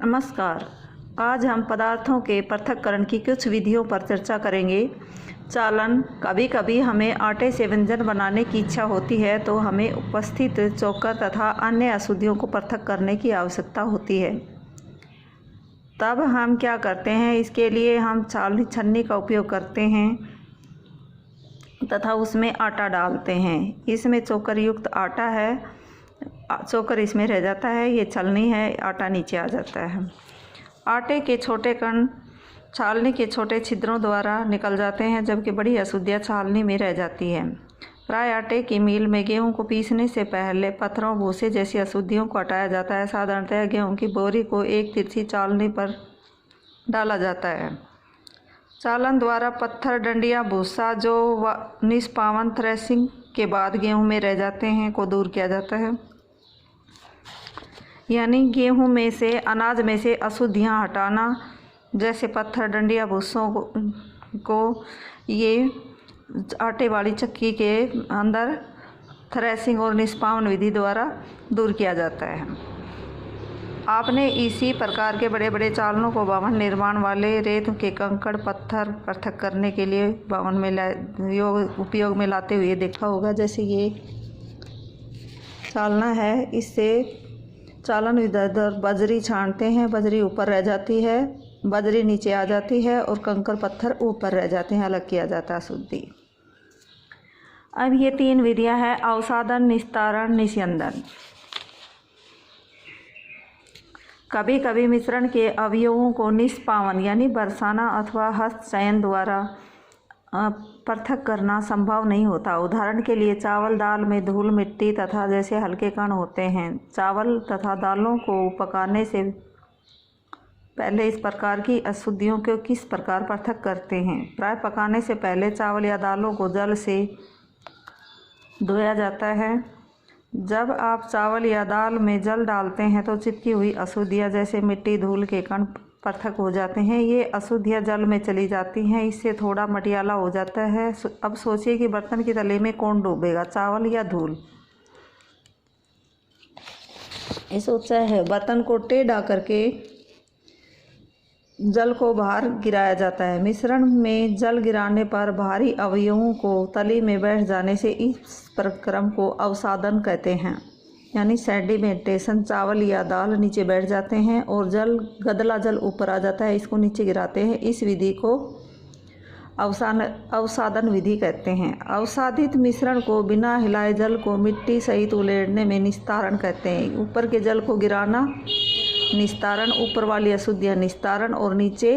नमस्कार। आज हम पदार्थों के पृथक्करण की कुछ विधियों पर चर्चा करेंगे। चालन। कभी कभी हमें आटे से व्यंजन बनाने की इच्छा होती है तो हमें उपस्थित चोकर तथा अन्य अशुद्धियों को पृथक करने की आवश्यकता होती है। तब हम क्या करते हैं, इसके लिए हम चालनी छन्नी का उपयोग करते हैं तथा उसमें आटा डालते हैं। इसमें चोकर युक्त आटा है, चोकर इसमें रह जाता है, ये छलनी है, आटा नीचे आ जाता है। आटे के छोटे कण छालनी के छोटे छिद्रों द्वारा निकल जाते हैं, जबकि बड़ी अशुद्धियाँ छालनी में रह जाती हैं। प्राय आटे की मील में गेहूं को पीसने से पहले पत्थरों भूसे जैसी अशुद्धियों को हटाया जाता है। साधारणतः गेहूं की बोरी को एक तिरछी चालनी पर डाला जाता है। चालन द्वारा पत्थर, डंडियाँ, भूसा जो निष्पावन थ्रेसिंग के बाद गेहूं में रह जाते हैं को दूर किया जाता है। यानी गेहूं में से, अनाज में से अशुद्धियाँ हटाना, जैसे पत्थर, डंडियाँ, भूसों को ये आटे वाली चक्की के अंदर थ्रेसिंग और निष्पावन विधि द्वारा दूर किया जाता है। आपने इसी प्रकार के बड़े बड़े चालनों को भवन निर्माण वाले रेत के कंकड़ पत्थर पृथक करने के लिए भवन में उपयोग में लाते हुए देखा होगा। जैसे ये चालना है, इससे चालन इधर बजरी छानते हैं, बजरी ऊपर रह जाती है, बजरी नीचे आ जाती है और कंकड़ पत्थर ऊपर रह जाते हैं, अलग किया जाता है शुद्धि। अब ये 3 विधियां हैं: अवसादन, निस्तारण, निस्यंदन। कभी कभी मिश्रण के अवयवों को निष्पावन यानी बरसाना अथवा हस्तचयन द्वारा पृथक करना संभव नहीं होता। उदाहरण के लिए चावल दाल में धूल, मिट्टी तथा जैसे हल्के कण होते हैं। चावल तथा दालों को पकाने से पहले इस प्रकार की अशुद्धियों को किस प्रकार पृथक करते हैं? प्राय पकाने से पहले चावल या दालों को जल से धोया जाता है। जब आप चावल या दाल में जल डालते हैं तो चिपकी हुई अशुद्धियाँ जैसे मिट्टी, धूल के कण पृथक हो जाते हैं। ये अशुद्धियाँ जल में चली जाती हैं, इससे थोड़ा मटियाला हो जाता है। अब सोचिए कि बर्तन की तले में कौन डूबेगा, चावल या धूल? ये सोचा है। बर्तन को टेढ़ा करके जल को बाहर गिराया जाता है। मिश्रण में जल गिराने पर भारी अवयवों को तली में बैठ जाने से इस प्रक्रम को अवसादन कहते हैं। यानी सेडिमेंटेशन। चावल या दाल नीचे बैठ जाते हैं और गदला जल ऊपर आ जाता है, इसको नीचे गिराते हैं। इस विधि को अवसादन विधि कहते हैं। अवसादित मिश्रण को बिना हिलाए जल को मिट्टी सहित उलेड़ने में निस्तारण कहते हैं। ऊपर के जल को गिराना निस्तारण, ऊपर वाली अशुद्धियाँ निस्तारण और नीचे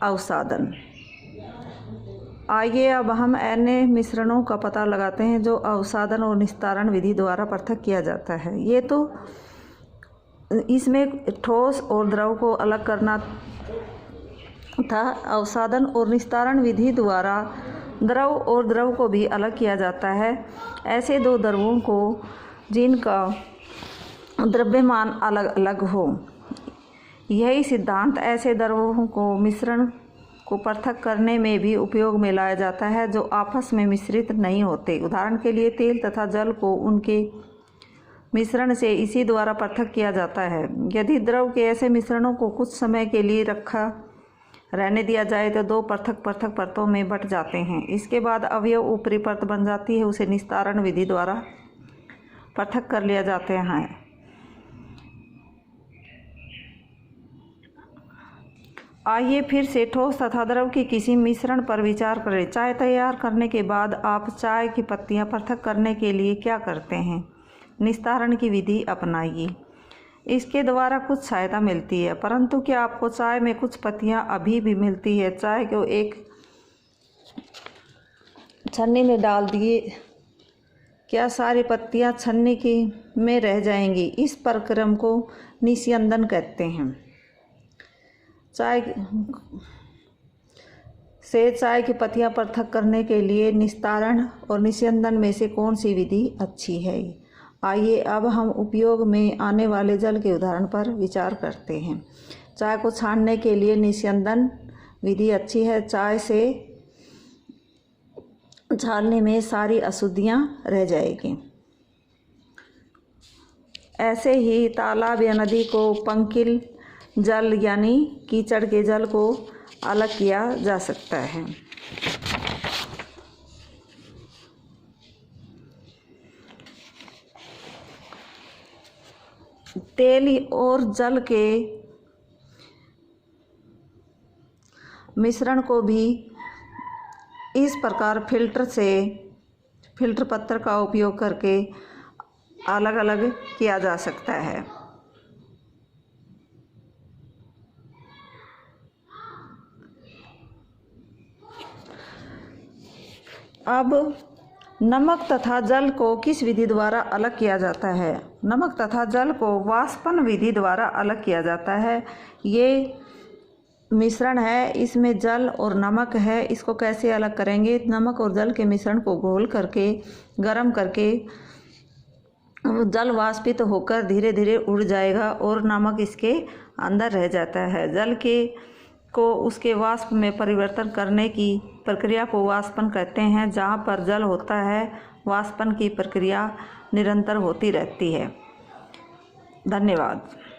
अवसादन। आइए अब हम अन्य मिश्रणों का पता लगाते हैं जो अवसादन और निस्तारण विधि द्वारा पृथक किया जाता है। ये तो इसमें ठोस और द्रव को अलग करना था। अवसादन और निस्तारण विधि द्वारा द्रव और द्रव को भी अलग किया जाता है। ऐसे 2 द्रवों को जिनका द्रव्यमान अलग अलग हो। यही सिद्धांत ऐसे द्रवों को मिश्रण को पृथक करने में भी उपयोग में लाया जाता है जो आपस में मिश्रित नहीं होते। उदाहरण के लिए तेल तथा जल को उनके मिश्रण से इसी द्वारा पृथक किया जाता है। यदि द्रव के ऐसे मिश्रणों को कुछ समय के लिए रखा रहने दिया जाए तो 2 पृथक परतों में बंट जाते हैं। इसके बाद अवयव ऊपरी परत बन जाती है, उसे निस्तारण विधि द्वारा पृथक कर लिया जाते हैं। आइए फिर से ठोस तथा द्रव के किसी मिश्रण पर विचार करें। चाय तैयार करने के बाद आप चाय की पत्तियां पृथक करने के लिए क्या करते हैं? निस्तारण की विधि अपनाइए। इसके द्वारा कुछ सहायता मिलती है, परंतु क्या आपको चाय में कुछ पत्तियां अभी भी मिलती है? चाय को एक छन्नी में डाल दिए, क्या सारी पत्तियां छन्नी में रह जाएंगी? इस प्रक्रम को निस्यंदन कहते हैं। चाय की पत्तियां पृथक करने के लिए निस्तारण और निस्यंदन में से कौन सी विधि अच्छी है? आइए अब हम उपयोग में आने वाले जल के उदाहरण पर विचार करते हैं। चाय को छानने के लिए निस्यंदन विधि अच्छी है। चाय से छानने में सारी अशुद्धियां रह जाएगी। ऐसे ही तालाब या नदी को पंकिल जल यानी कीचड़ के जल को अलग किया जा सकता है। तेल और जल के मिश्रण को भी इस प्रकार फिल्टर पत्थर का उपयोग करके अलग अलग किया जा सकता है। अब नमक तथा जल को किस विधि द्वारा अलग किया जाता है? नमक तथा जल को वाष्पन विधि द्वारा अलग किया जाता है। ये मिश्रण है, इसमें जल और नमक है। इसको कैसे अलग करेंगे? नमक और जल के मिश्रण को घोल करके गर्म करके जल वाष्पित होकर धीरे धीरे उड़ जाएगा और नमक इसके अंदर रह जाता है। जल को उसके वाष्प में परिवर्तन करने की प्रक्रिया को वाष्पन कहते हैं। जहाँ पर जल होता है वाष्पन की प्रक्रिया निरंतर होती रहती है। धन्यवाद।